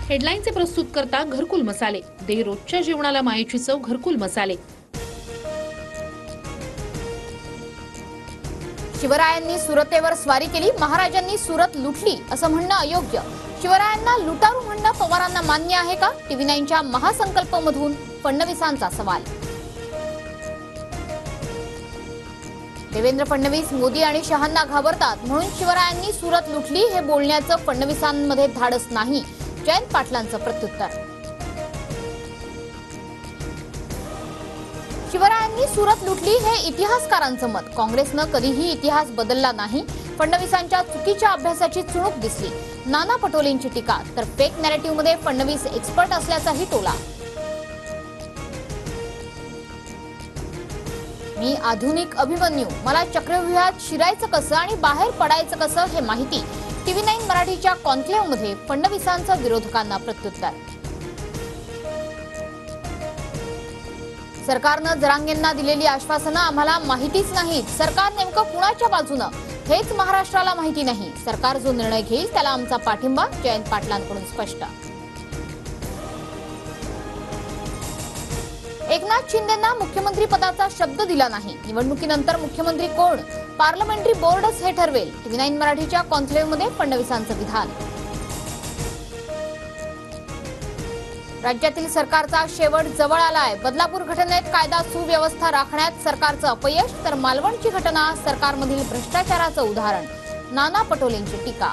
हेडलाईनचे प्रस्तुत करता घरकुल मसाले. दे रोजच्या जेवणाला मायेची चव घरकुल मसाले. शिवरायांनी सुरतेवर स्वारी केली, महाराजांनी सुरत लुटली असं म्हणणं अयोग्य. शिवरायांना लुटारू म्हणणं पवारांना मान्य आहे का? टीव्ही 9च्या महासंकल्पमधून फडणवीसांचा सवाल. देवेंद्र फडणवीस मोदी आणि शहांना घाबरतात म्हणून शिवरायांनी सुरत लुटली हे बोलण्याचं फडणवीसांमध्ये धाडस नाही, जयंत पाटलांचं प्रत्युत्तर. शिवरायांनी सुरत लुटली हे इतिहासकारांचं मत. काँग्रेसनं कधीही इतिहास बदलला नाही. फडणवीसांच्या चुकीच्या अभ्यासाची चुणूक दिसली. नाना पटोलेंची टीका तर फेक नॅरेटिव्हमध्ये फडणवीस एक्सपर्ट असल्याचाही टोला. मी आधुनिक अभिमन्यू, मला चक्रव्यूहात शिरायचं कसं आणि बाहेर पडायचं कसं हे माहिती. टीव्ही 9 मराठीच्या कॉन्क्लेव्हमध्ये फडणवीसांचं विरोधकांना प्रत्युत्तर. सरकारनं जरांगेंना दिलेली आश्वासनं आम्हाला माहितीच नाहीत. सरकार नेमकं कुणाच्या बाजूनं हेच महाराष्ट्राला माहिती नाही. सरकार जो निर्णय घेईल त्याला आमचा पाठिंबा, जयंत पाटलांकडून स्पष्ट. एकनाथ शिंदेंना मुख्यमंत्री पदाचा शब्द दिला नाही. निवडणुकीनंतर मुख्यमंत्री कोण? पार्लमेंटरी बोर्डच हे ठरवेल. टीव्ही 9 मराठीच्या कॉन्क्लेव्हमध्ये फडणवीसांचं विधान. राज्यातील सरकारचा शेवट जवळ आलाय. बदलापूर घटनेत कायदा सुव्यवस्था राखण्यात सरकारचं अपयश तर मालवणची घटना सरकारमधील भ्रष्टाचाराचं उदाहरण. नाना पटोलेंची टीका.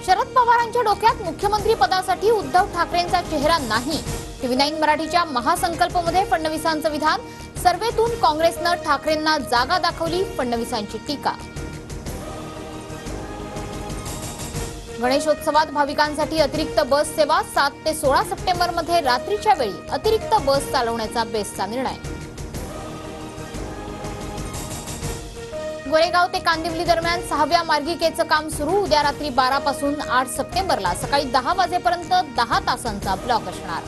शरद पवारांच्या डोक्यात मुख्यमंत्री पदासाठी उद्धव ठाकरेंचा चेहरा नाही. टीव्ही 9 मराठीच्या महासंकल्पमध्ये फडणवीसांचं विधान. सर्वेतून काँग्रेसनं ठाकरेंना जागा दाखवली, फडणवीसांची टीका. गणेशोत्सवात भाविकांसाठी अतिरिक्त बस सेवा. 7 ते 16 सप्टेंबरमध्ये रात्रीच्या वेळी अतिरिक्त बस चालवण्याचा बेस्टचा निर्णय. गोरेगाव ते कांदिवली दरम्यान 6व्या मार्गिकेचं काम सुरू. उद्या रात्री 12 पासून 8 सप्टेंबरला सकाळी 10 वाजेपर्यंत 10 तासांचा ब्लॉक असणार.